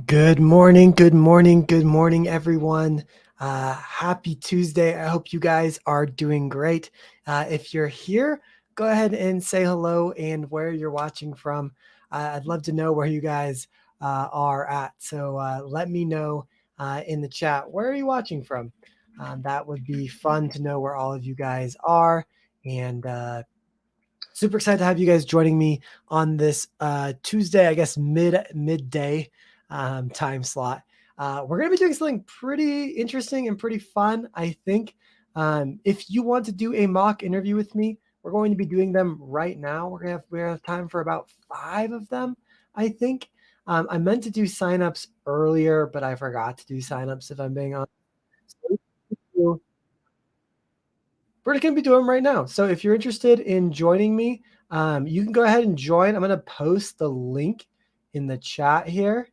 Good morning, good morning, good morning, everyone. Happy Tuesday. I hope you guys are doing great. If you're here, go ahead and say hello and where you're watching from. I'd love to know where you guys are at. So let me know in the chat, where are you watching from? That would be fun to know where all of you guys are. And super excited to have you guys joining me on this Tuesday, I guess midday time slot. We're going to be doing something pretty interesting and pretty fun, I think. If you want to do a mock interview with me, we're going to be doing them right now. We have time for about 5 of them, I think. I meant to do signups earlier, but I forgot to do signups, if I'm being honest. So we're going to be doing them right now. So if you're interested in joining me, you can go ahead and join. I'm going to post the link in the chat here.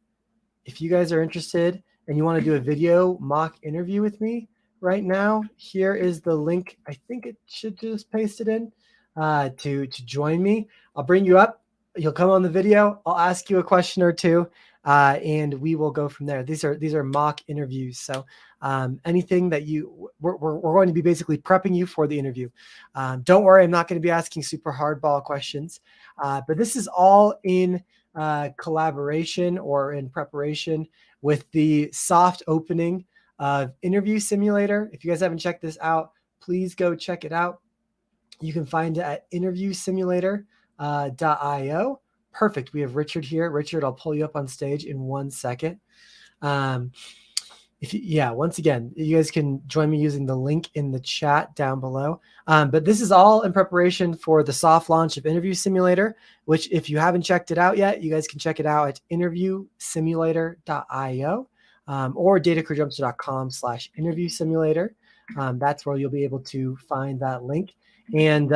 If you guys are interested and you want to do a video mock interview with me right now, here is the link. I think it should just paste it in to join me. I'll bring you up. You'll come on the video. I'll ask you a question or two, and we will go from there. These are mock interviews, so anything that we're going to be basically prepping you for the interview. Don't worry, I'm not going to be asking super hardball questions, but this is all in collaboration or in preparation with the soft opening of Interview Simulator. If you guys haven't checked this out, please go check it out. You can find it at interviewsimulator.io. Perfect. We have Richard here. Richard, I'll pull you up on stage in 1 second. Once again, you guys can join me using the link in the chat down below. But this is all in preparation for the soft launch of Interview Simulator, which if you haven't checked it out yet, you guys can check it out at interviewsimulator.io or datacrewjumpster.com/interview simulator. That's where you'll be able to find that link. And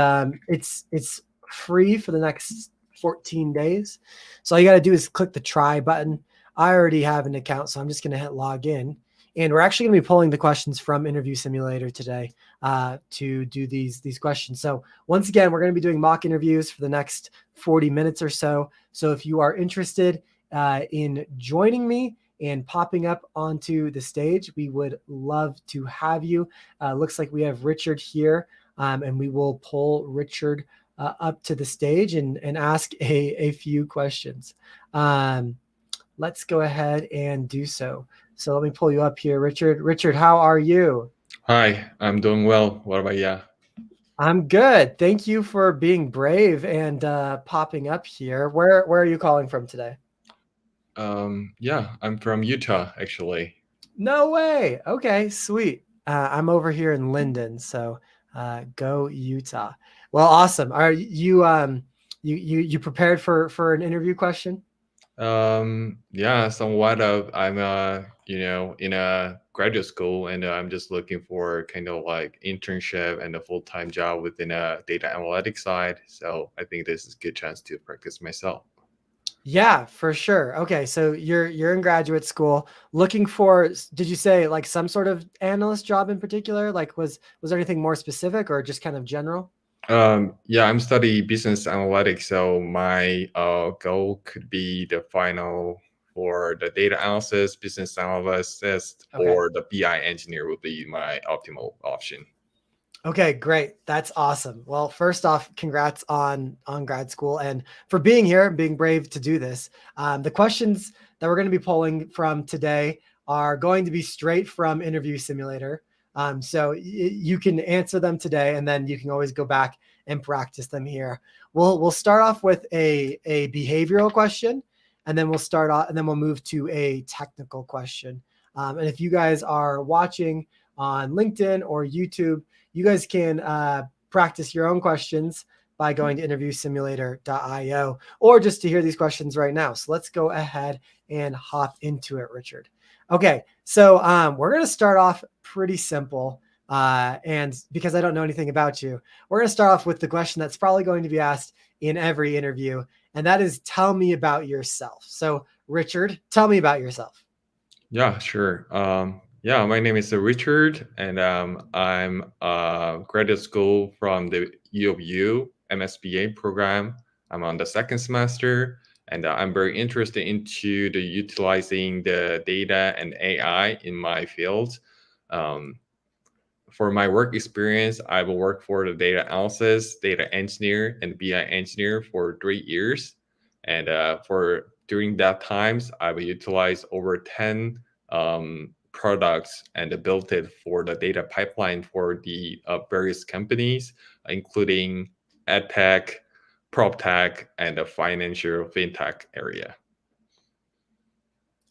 it's free for the next 14 days. So all you got to do is click the try button. I already have an account, so I'm just going to hit log in. And we're actually going to be pulling the questions from Interview Simulator today to do these questions. So once again, we're going to be doing mock interviews for the next 40 minutes or so. So if you are interested in joining me and popping up onto the stage, we would love to have you. Looks like we have Richard here, and we will pull Richard up to the stage and ask a few questions. Let's go ahead and do so. So let me pull you up here, Richard. Richard, how are you? Hi, I'm doing well. What about you? I'm good. Thank you for being brave and popping up here. Where are you calling from today? Yeah, I'm from Utah, actually. No way. Okay, sweet. I'm over here in Linden, so go Utah. Well, awesome. Are you you prepared for an interview question? Yeah, somewhat of I'm in a graduate school, and I'm just looking for kind of like internship and a full-time job within a data analytics side. So I think this is a good chance to practice myself. Yeah, for sure. Okay, so you're in graduate school looking for, did you say like some sort of analyst job in particular? Like was there anything more specific or just kind of general? Yeah, I'm studying business analytics, so my goal could be the final for the data analysis, business analyst, Okay. or the BI engineer would be my optimal option. Okay, great. That's awesome. Well, first off, congrats on grad school and for being here, being brave to do this. The questions that we're going to be pulling from today are going to be straight from Interview Simulator. So you can answer them today, and then you can always go back and practice them here. We'll start off with a behavioral question, and then we'll move to a technical question. And if you guys are watching on LinkedIn or YouTube, you guys can practice your own questions by going to interviewsimulator.io or just to hear these questions right now. So let's go ahead and hop into it, Richard. Okay, so we're going to start off pretty simple. And because I don't know anything about you, we're going to start off with the question that's probably going to be asked in every interview. And that is, tell me about yourself. So Richard, tell me about yourself. Yeah, sure. Yeah, my name is Richard, and I'm a graduate school from the U of U MSBA program. I'm on the second semester, and I'm very interested into the utilizing the data and AI in my field. Um, for my work experience, I've worked for the data analysis, data engineer, and BI engineer for 3 years. And for during that times, I've utilized over 10 products and built it for the data pipeline for the various companies, including edtech, prop tech, and the financial fintech area.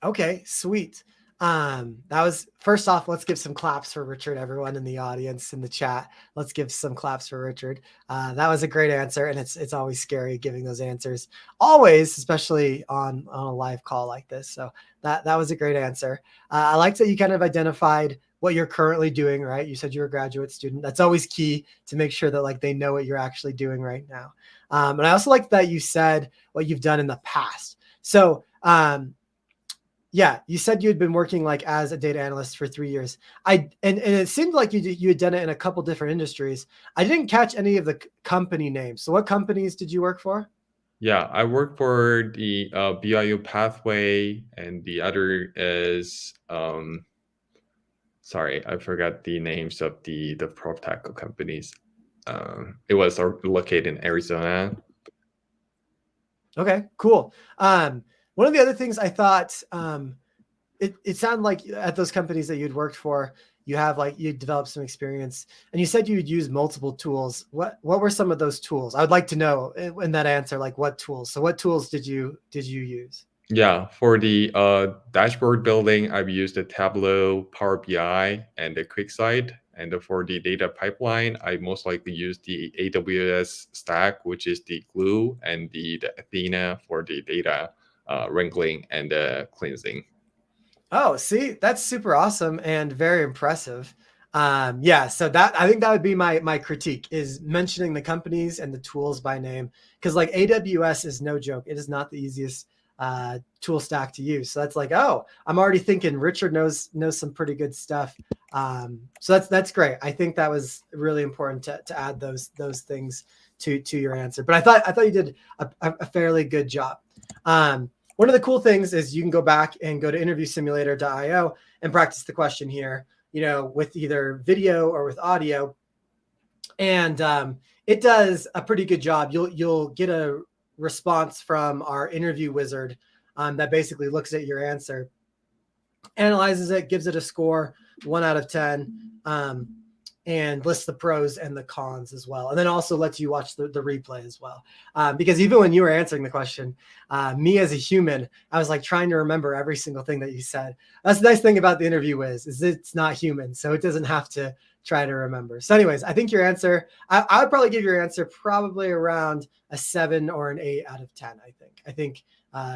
Okay, sweet. That was first off, let's give some claps for Richard, everyone in the audience in the chat. Let's give some claps for Richard. That was a great answer, and it's always scary giving those answers. Always, especially on a live call like this. So that was a great answer. I liked that you kind of identified what you're currently doing, right? You said you're a graduate student. That's always key to make sure that like they know what you're actually doing right now. And I also like that you said what you've done in the past. So yeah, you said you had been working like as a data analyst for 3 years. And it seemed like you had done it in a couple different industries. I didn't catch any of the company names. So what companies did you work for? Yeah, I work for the BIU pathway, and the other is sorry, I forgot the names of the prop tech companies. It was located in Arizona. Okay, cool. One of the other things I thought it sounded like at those companies that you'd worked for, you developed some experience, and you said you would use multiple tools. What were some of those tools? I would like to know in that answer, like what tools. So what tools did you use? Yeah, for the dashboard building, I've used the Tableau, Power BI, and the QuickSight. And for the data pipeline, I most likely use the AWS stack, which is the Glue, and the Athena for the data wrangling and cleansing. Oh, see, that's super awesome and very impressive. Yeah, so that I think that would be my critique is mentioning the companies and the tools by name, because like AWS is no joke. It is not the easiest tool stack to use. So that's like, oh, I'm already thinking Richard knows some pretty good stuff. So that's great. I think that was really important to add those things to your answer. But I thought you did a fairly good job. One of the cool things is you can go back and go to interviewsimulator.io and practice the question here, with either video or with audio. And it does a pretty good job. You'll get a response from our interview wizard that basically looks at your answer, analyzes it, gives it a score, 1 out of 10. And lists the pros and the cons as well. And then also lets you watch the replay as well. Because even when you were answering the question, me as a human, I was like trying to remember every single thing that you said. That's the nice thing about the interview is it's not human. So it doesn't have to try to remember. So anyways, I think your answer, I would probably give your answer probably around a 7 or an 8 out of 10, I think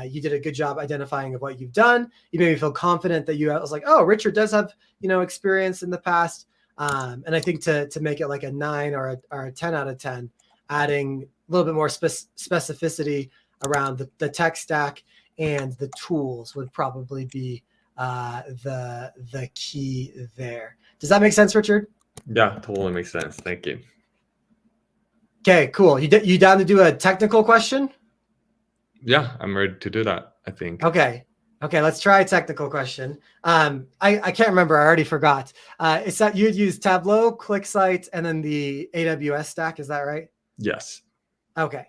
you did a good job identifying of what you've done. You made me feel confident that I was like, oh, Richard does have, experience in the past. And I think to make it like a 9 or a 10 out of 10, adding a little bit more specificity around the tech stack and the tools would probably be the key there. Does that make sense, Richard? Yeah, totally makes sense. Thank you. Okay, cool. You down to do a technical question? Yeah, I'm ready to do that, I think. Okay, let's try a technical question. I can't remember. I already forgot. It's that you'd use Tableau, QuickSight, and then the AWS stack. Is that right? Yes. Okay.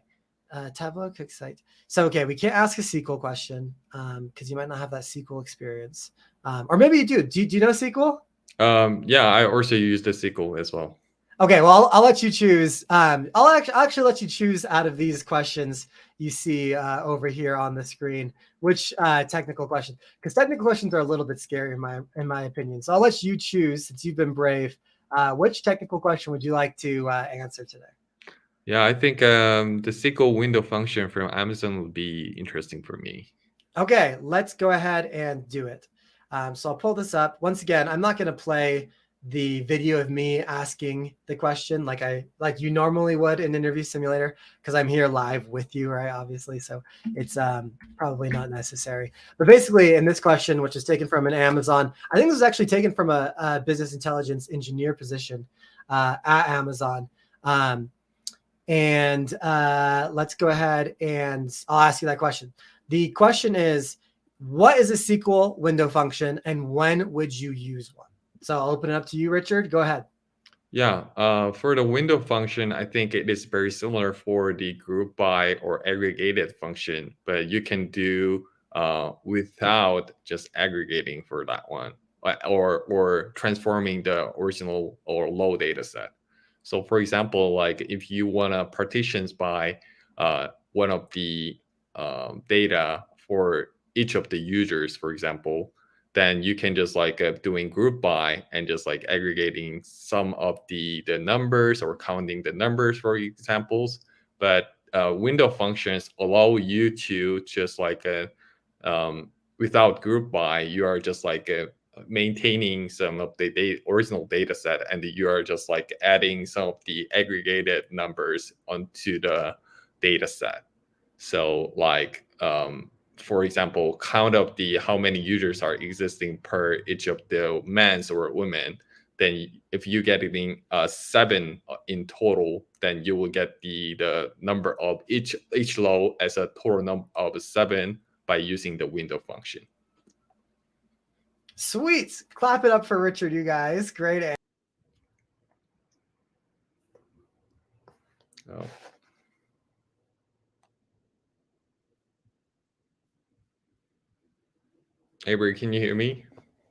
Tableau, QuickSight. So, okay, we can't ask a SQL question because you might not have that SQL experience. Or maybe you do. Do you know SQL? Yeah, I also use the SQL as well. Okay, well, I'll let you choose. I'll actually let you choose out of these questions you see over here on the screen, which technical question, because technical questions are a little bit scary in my opinion. So I'll let you choose, since you've been brave. Which technical question would you like to answer today? Yeah, I think the SQL window function from Amazon would be interesting for me. Okay, let's go ahead and do it. So I'll pull this up. Once again, I'm not going to play the video of me asking the question like you normally would in Interview Simulator, because I'm here live with you, right? Obviously, so it's probably not necessary. But basically, in this question, which is taken from an Amazon, I think this is actually taken from a business intelligence engineer position at Amazon. And let's go ahead and I'll ask you that question. The question is, what is a SQL window function and when would you use one? So I'll open it up to you, Richard. Go ahead. Yeah, for the window function, I think it is very similar for the group by or aggregated function, but you can do without just aggregating for that one, or transforming the original or low data set. So, for example, like if you want to partitions by one of the data for each of the users, for example, then you can just like doing group by and just like aggregating some of the numbers or counting the numbers for examples. But window functions allow you to just like without group by, you are just like maintaining some of the original data set, and you are just like adding some of the aggregated numbers onto the data set. So like for example, count of the how many users are existing per each of the men's or women. Then if you get it in 7 in total, then you will get the number of each row as a total number of 7 by using the window function. Sweet. Clap it up for Richard, you guys. Great answer. Oh. Avery, can you hear me?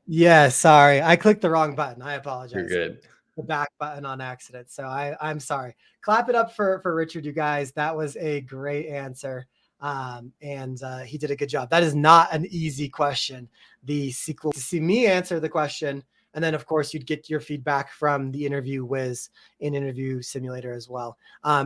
Yeah, sorry. I clicked the wrong button. I You're apologize. good. The back button on accident. So I'm sorry. Clap it up for Richard, you guys. That was a great answer. And he did a good job. That is not an easy question. The sequel to see me answer the question. And then, of course, you'd get your feedback from the Interview Wiz in Interview Simulator as well.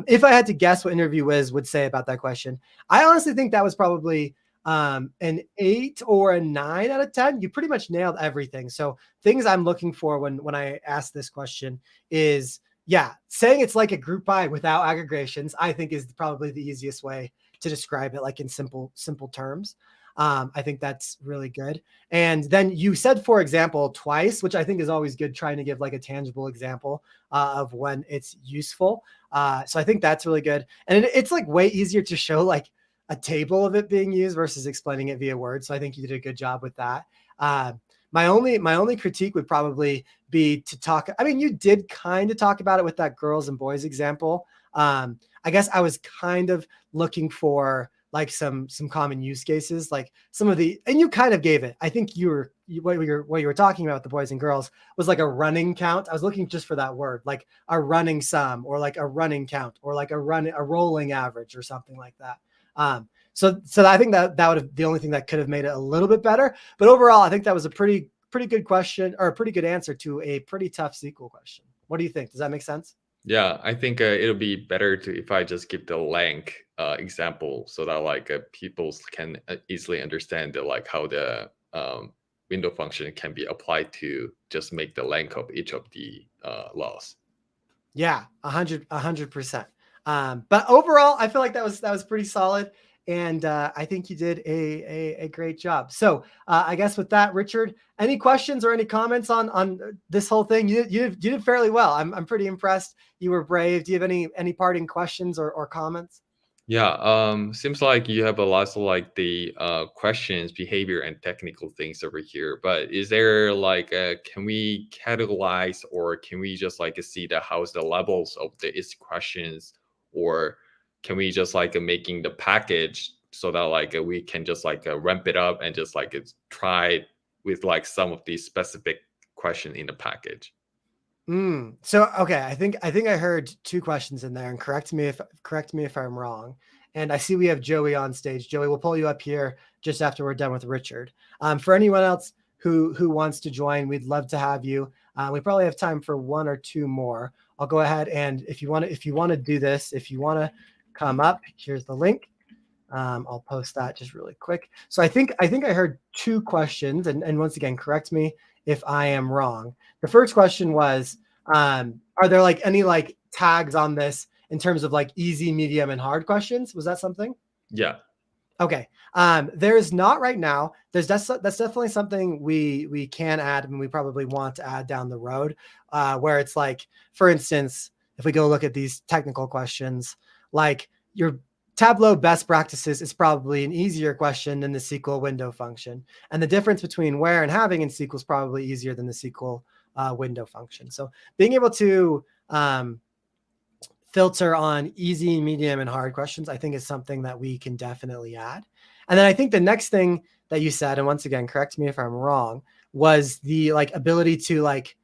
If I had to guess what Interview Wiz would say about that question, I honestly think that was probably an 8 or a 9 out of 10. You pretty much nailed everything. So things I'm looking for when I ask this question is, yeah, saying it's like a group by without aggregations, I think is probably the easiest way to describe it, like in simple terms. I think that's really good. And then you said, for example, twice, which I think is always good, trying to give like a tangible example of when it's useful. So I think that's really good. And it's like way easier to show like a table of it being used versus explaining it via words. So I think you did a good job with that. My only critique would probably be to talk. I mean, you did kind of talk about it with that girls and boys example. I guess I was kind of looking for like some common use cases, like some of the, and you kind of gave it. I think what you were talking about, the boys and girls, was like a running count. I was looking just for that word, like a running sum, or like a running count, or like a rolling average, or something like that. So I think that would have the only thing that could have made it a little bit better. But overall, I think that was a pretty good question, or a pretty good answer to a pretty tough SQL question. What do you think? Does that make sense? Yeah, I think it'll be better to if I just give the length example so that like people can easily understand like how the window function can be applied to just make the length of each of the laws. Yeah, 100%. But overall, I feel like that was pretty solid, and I think you did a great job. So I guess with that, Richard, any questions or any comments on this whole thing? You did fairly well. I'm pretty impressed. You were brave. Do you have any parting questions or comments? Yeah, seems like you have a lot of like the questions, behavior, and technical things over here. But is there like can we categorize, or can we just like see the how's the levels of the its questions, or can we just like making the package so that like we can just like ramp it up and just like try with like some of these specific questions in the package? So okay, I think I heard two questions in there, and correct me if I'm wrong. And I see we have Joey on stage. Joey, we'll pull you up here just after we're done with Richard. For anyone else who wants to join, we'd love to have you. We probably have time for one or two more. I'll go ahead, and if you want to do this, if you want to come up, here's the link. I'll post that just really quick. So I think I heard two questions, and once again, correct me if I am wrong. The first question was, are there like any like tags on this in terms of like easy, medium, and hard questions? Was that something? Yeah. Okay. There is not right now. That's definitely something we can add, and we probably want to add down the road, where it's like, for instance, if we go look at these technical questions, like your Tableau best practices is probably an easier question than the SQL window function. And the difference between where and having in SQL is probably easier than the SQL window function. So being able to filter on easy, medium, and hard questions, I think is something that we can definitely add. And then I think the next thing that you said, and once again, correct me if I'm wrong, was the like ability to like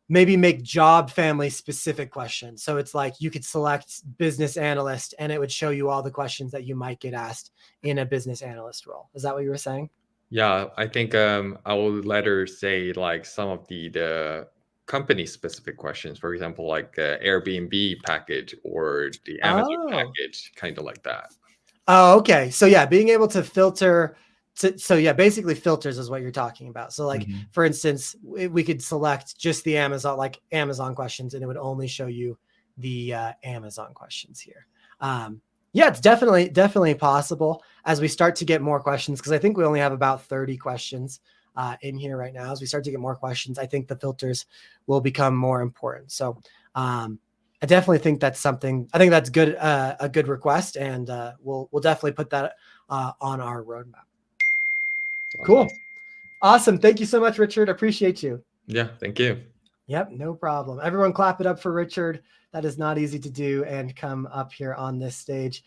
maybe make job family specific questions. So it's like you could select business analyst and it would show you all the questions that you might get asked in a business analyst role. Is that what you were saying? Yeah, I think I would later say like some of the company specific questions, for example, like Airbnb package or the Amazon Oh, package, kind of like that. Oh, okay. So yeah, being able to filter so yeah, basically filters is what you're talking about. So like Mhm. for instance, we could select just the Amazon like Amazon questions and it would only show you the Amazon questions here. Yeah, it's definitely possible as we start to get more questions because I think we only have about 30 questions in here right now. As we start to get more questions, I think the filters will become more important. So I definitely think that's something. I think that's good, a good request, and we'll definitely put that on our roadmap. Awesome. Cool, awesome. Thank you so much, Richard. Appreciate you. Yeah, thank you. Yep, no problem. Everyone, clap it up for Richard. That is not easy to do and come up here on this stage.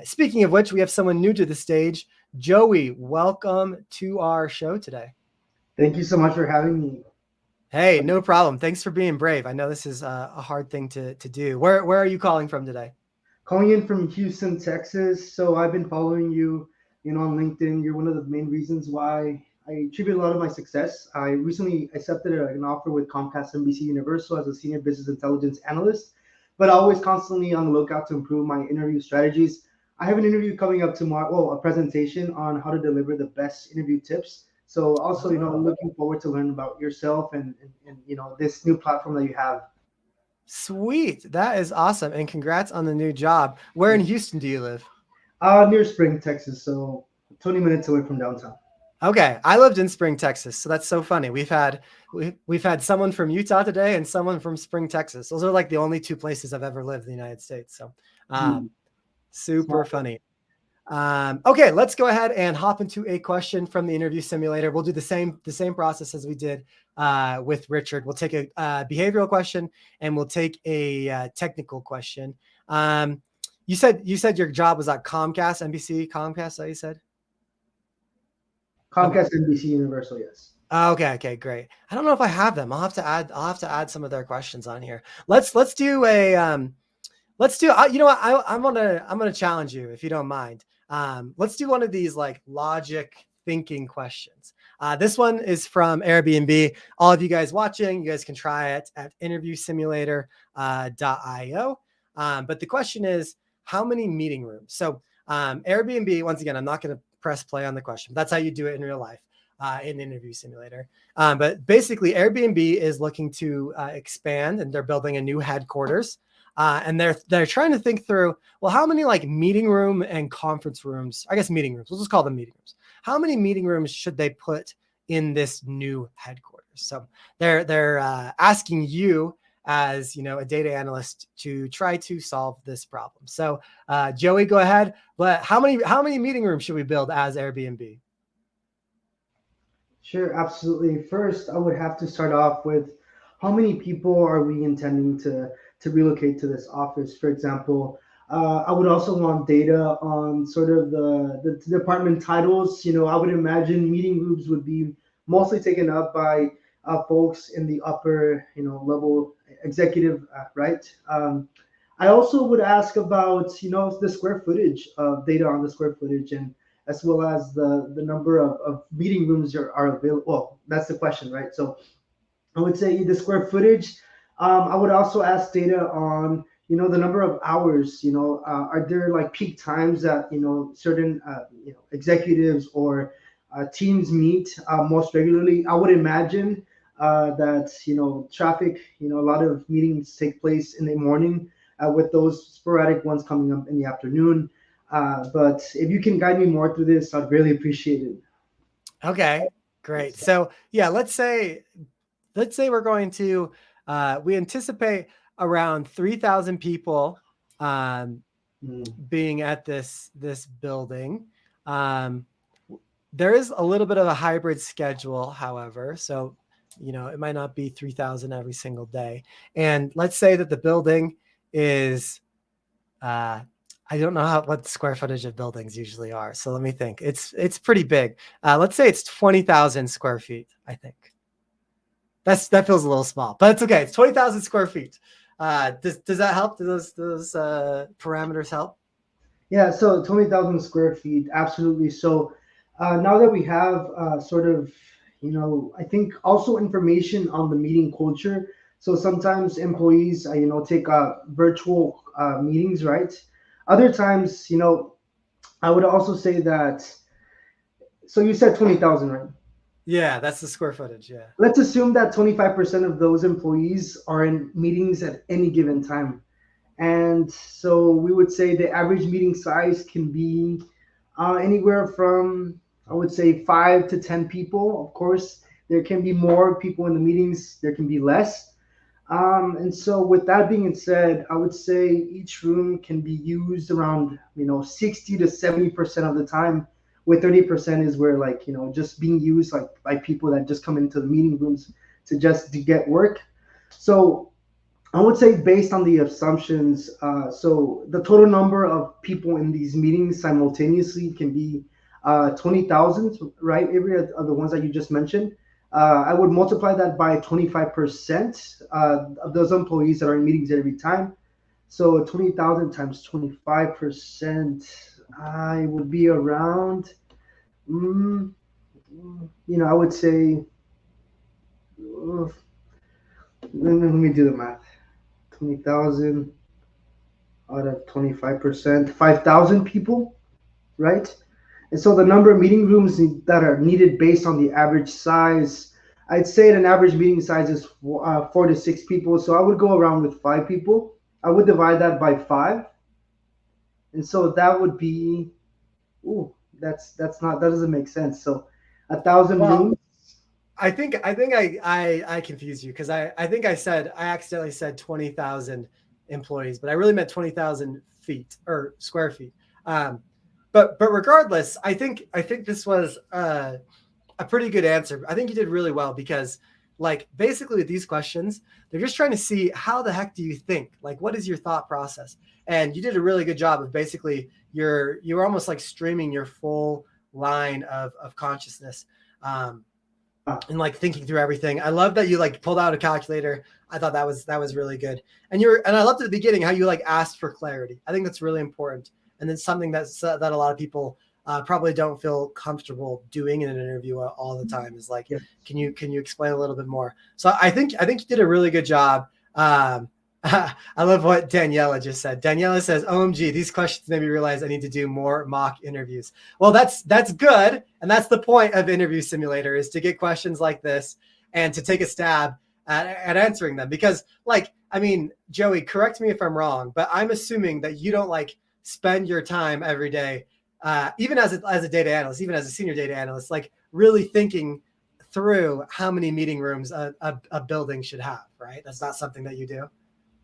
Speaking of which, we have someone new to the stage. Joey, welcome to our show today. Thank you so much for having me. Hey, no problem. Thanks for being brave. I know this is a hard thing to do. Where are you calling from today? Calling in from Houston, Texas. So I've been following you, on LinkedIn. You're one of the main reasons why I attribute a lot of my success. I recently accepted an offer with Comcast NBC Universal as a senior business intelligence analyst, but always constantly on the lookout to improve my interview strategies. I have an interview coming up tomorrow, well, a presentation on how to deliver the best interview tips. So also, Oh. looking forward to learn about yourself and this new platform that you have. Sweet. That is awesome. And congrats on the new job. Where in Houston do you live? Near Spring, Texas, so 20 minutes away from downtown. Okay. I lived in Spring, Texas. So that's so funny. We've had someone from Utah today and someone from Spring, Texas. Those are like the only two places I've ever lived in the United States. So Hmm. super Small. funny. Okay, let's go ahead and hop into a question from the interview simulator. We'll do the same process as we did with Richard. We'll take a behavioral question and we'll take a technical question. You said your job was at Comcast, NBC, Comcast. That you said? Okay. Comcast NBC Universal, yes. Okay, great. I don't know if I have them. I'll have to add some of their questions on here. Let's do a let's do. You know what? I'm gonna challenge you if you don't mind. Let's do one of these like logic thinking questions. This one is from Airbnb. All of you guys watching, you guys can try it at interviewsimulator.io. But the question is, how many meeting rooms? So Airbnb. Once again, I'm not going to press play on the question. That's how you do it in real life. In Interview Simulator. But basically, Airbnb is looking to expand and they're building a new headquarters. And they're trying to think through, well, how many like meeting room and conference rooms, I guess meeting rooms, we'll just call them meeting rooms. How many meeting rooms should they put in this new headquarters? So they're asking you as a data analyst to try to solve this problem. So Joey, go ahead. But how many meeting rooms should we build as Airbnb? Sure, absolutely. First, I would have to start off with how many people are we intending to relocate to this office? For example, I would also want data on sort of the department titles. I would imagine meeting rooms would be mostly taken up by folks in the upper, level executive, right? I also would ask about, the square footage of data on the square footage and as well as the number of meeting rooms are available. Well, that's the question, right? So I would say the square footage. I would also ask data on the number of hours. Are there like peak times that certain executives or teams meet most regularly? I would imagine that traffic. A lot of meetings take place in the morning, with those sporadic ones coming up in the afternoon. But if you can guide me more through this, I'd really appreciate it. Okay, great. So yeah, let's say we're going to we anticipate around 3,000 people Mm. being at this building. Um, there is a little bit of a hybrid schedule, however, so it might not be 3,000 every single day. And let's say that the building is I don't know what the square footage of buildings usually are. So let me think. It's pretty big. Let's say it's 20,000 square feet. I think that feels a little small, but it's okay. It's 20,000 square feet. Does that help? Do those parameters help? Yeah, so 20,000 square feet, absolutely. So now that we have sort of, I think also information on the meeting culture. So sometimes employees, take virtual meetings, right? Other times, I would also say that, so you said 20,000, right? Yeah, that's the square footage. Yeah. Let's assume that 25% of those employees are in meetings at any given time. And so we would say the average meeting size can be anywhere from, I would say, 5 to 10 people. Of course, there can be more people in the meetings, there can be less. And so, with that being said, I would say each room can be used around 60 to 70% of the time. With 30% is where like just being used like by people that just come into the meeting rooms to get work. So I would say based on the assumptions, so the total number of people in these meetings simultaneously can be 20,000, right? Every of the ones that you just mentioned. I would multiply that by 25% of those employees that are in meetings every time. So 20,000 times 25%, I would be around, mm, I would say, let me do the math. 20,000 out of 25%, 5,000 people, right? And so the number of meeting rooms that are needed based on the average size, I'd say an average meeting size is 4 to 6 people. So I would go around with 5 people. I would divide that by five. And so that would be, ooh, that's not, that doesn't make sense. So 1,000 Well, rooms. I confused you because I think I accidentally said 20,000 employees, but I really meant 20,000 feet or square feet. But regardless, I think this was a pretty good answer. I think you did really well because like basically with these questions, they're just trying to see how the heck do you think? Like what is your thought process? And you did a really good job of basically you're almost like streaming your full line of consciousness. And like thinking through everything. I love that you like pulled out a calculator. I thought that was really good. And I loved at the beginning how you like asked for clarity. I think that's really important. And then something that a lot of people probably don't feel comfortable doing in an interview all the time is like, Yeah. can you explain a little bit more? So I think you did a really good job. I love what Daniela just said. Daniela says, "OMG, these questions made me realize I need to do more mock interviews." Well, that's good, and that's the point of Interview Simulator is to get questions like this and to take a stab at answering them. Because, like, I mean, Joey, correct me if I'm wrong, but I'm assuming that you don't like spend your time every day, even as a data analyst, even as a senior data analyst, like really thinking through how many meeting rooms a building should have, right? That's not something that you do.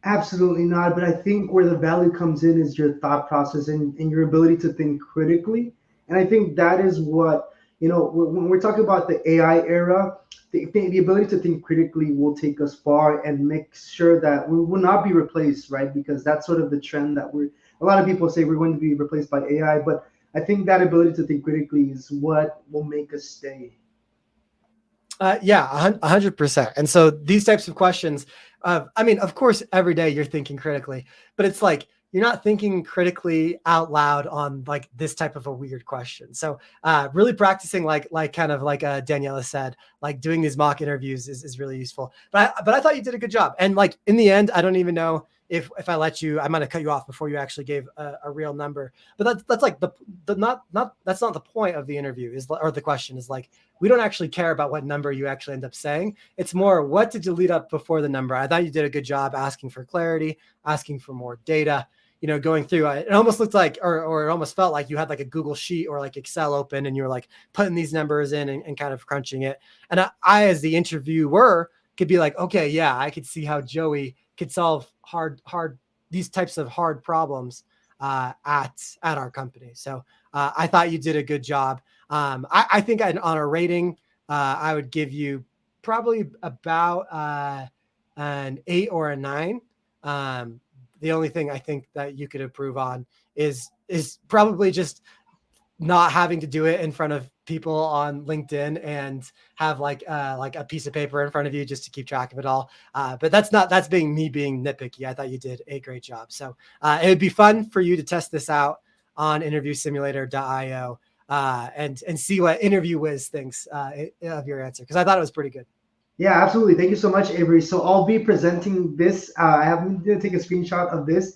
Absolutely not. But I think where the value comes in is your thought process and your ability to think critically. And I think that is what, when we're talking about the AI era, the ability to think critically will take us far and make sure that we will not be replaced, right? Because that's sort of the trend that a lot of people say we're going to be replaced by AI. But I think that ability to think critically is what will make us stay. Yeah, 100%. And so these types of questions, I mean, of course, every day you're thinking critically, but it's like you're not thinking critically out loud on like this type of a weird question. So really practicing like kind of like Daniela said, like doing these mock interviews is really useful. But I thought you did a good job. And like in the end, I don't even know if I let you, I might have cut you off before you actually gave a real number. But that's like the not that's not the point of the interview or the question is like we don't actually care about what number you actually end up saying. It's more what did you lead up before the number. I thought you did a good job asking for clarity, asking for more data. Going through it almost looked like, or it almost felt like you had like a Google sheet or like Excel open and you were like putting these numbers in and kind of crunching it. And I, as the interviewer, could be like, okay, yeah, I could see how Joey could solve these types of hard problems at our company. So I thought you did a good job. I think on a rating, I would give you probably about an 8 or a 9. The only thing I think that you could improve on is probably just not having to do it in front of people on LinkedIn and have like a piece of paper in front of you just to keep track of it all. But that's being nitpicky. I thought you did a great job. So it would be fun for you to test this out on interviewsimulator.io and see what Interview Wiz thinks of your answer, because I thought it was pretty good. Yeah, absolutely. Thank you so much, Avery. So I'll be presenting this. I have to take a screenshot of this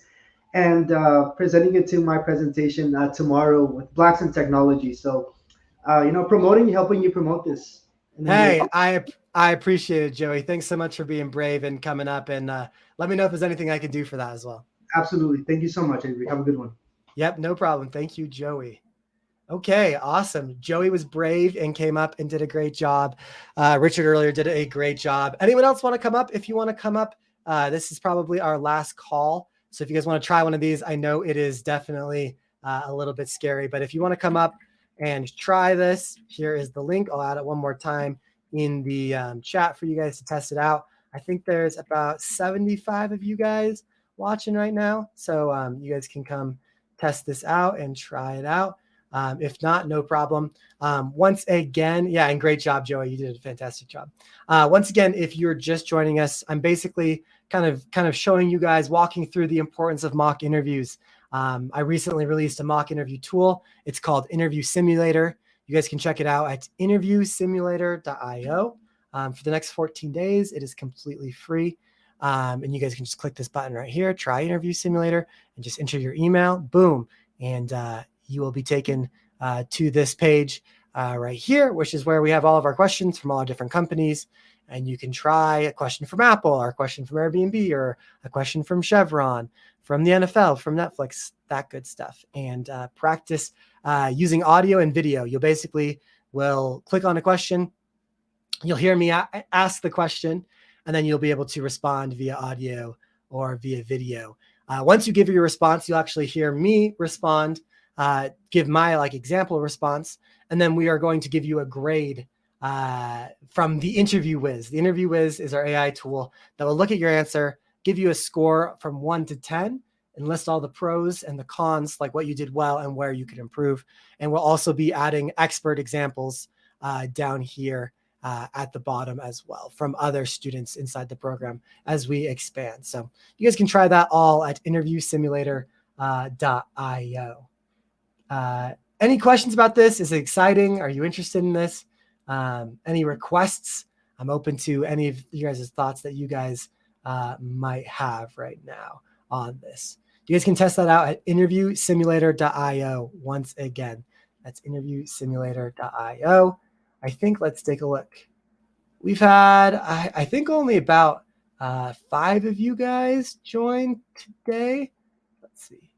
and presenting it to my presentation tomorrow with Blacks in Technology. So, helping you promote this. And then Hey, I appreciate it, Joey. Thanks so much for being brave and coming up. And let me know if there's anything I can do for that as well. Absolutely. Thank you so much, Avery. Have a good one. Yep, no problem. Thank you, Joey. Okay, awesome. Joey was brave and came up and did a great job. Richard earlier did a great job. Anyone else want to come up? If you want to come up, this is probably our last call. So if you guys want to try one of these, I know it is definitely a little bit scary, but if you want to come up and try this, here is the link. I'll add it one more time in the chat for you guys to test it out. I think there's about 75 of you guys watching right now. So you guys can come test this out and try it out. If not, no problem. Once again, yeah, and great job, Joey. You did a fantastic job. Once again, if you're just joining us, I'm basically kind of showing you guys, walking through the importance of mock interviews. I recently released a mock interview tool. It's called Interview Simulator. You guys can check it out at interviewsimulator.io. For the next 14 days, it is completely free. And you guys can just click this button right here, try Interview Simulator, and just enter your email, boom. And you will be taken to this page right here, which is where we have all of our questions from all our different companies. And you can try a question from Apple, or a question from Airbnb, or a question from Chevron, from the NFL, from Netflix, that good stuff. And practice using audio and video. You'll basically will click on a question. You'll hear me ask the question, and then you'll be able to respond via audio or via video. Once you give your response, you'll actually hear me respond, give my example response, and then we are going to give you a grade from the Interview Wiz. The Interview Wiz is our AI tool that will look at your answer, give you a score from 1 to 10, and list all the pros and the cons, like what you did well and where you could improve. And we'll also be adding expert examples down here at the bottom as well from other students inside the program as we expand. So you guys can try that all at interviewsimulator.io. Any questions about this? Is it exciting? Are you interested in this? Any requests? I'm open to any of you guys' thoughts that you guys might have right now on this. You guys can test that out at interviewsimulator.io. Once again, that's interviewsimulator.io. I think, let's take a look. We've had, I think, only about 5 of you guys join today. Let's see.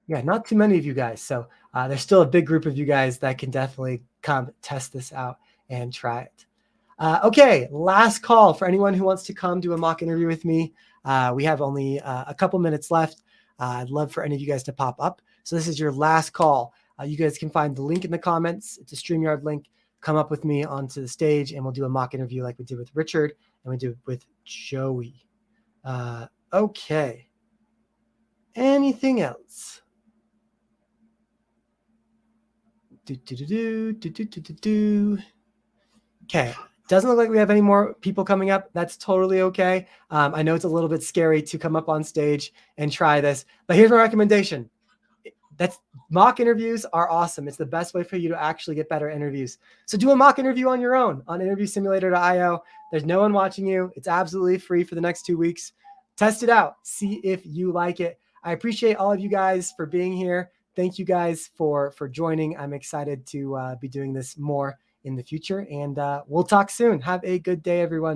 Yeah, not too many of you guys. So there's still a big group of you guys that can definitely come test this out and try it. Okay, last call for anyone who wants to come do a mock interview with me. We have only a couple minutes left. I'd love for any of you guys to pop up. So this is your last call. You guys can find the link in the comments. It's a StreamYard link. Come up with me onto the stage, and we'll do a mock interview like we did with Richard and we did with Joey. Okay. Anything else? Okay. Doesn't look like we have any more people coming up. That's totally okay. I know it's a little bit scary to come up on stage and try this, but here's my recommendation. Mock interviews are awesome. It's the best way for you to actually get better interviews. So do a mock interview on your own on interviewsimulator.io. There's no one watching you. It's absolutely free for the next 2 weeks. Test it out. See if you like it. I appreciate all of you guys for being here. Thank you guys for joining. I'm excited to be doing this more in the future, and we'll talk soon. Have a good day, everyone.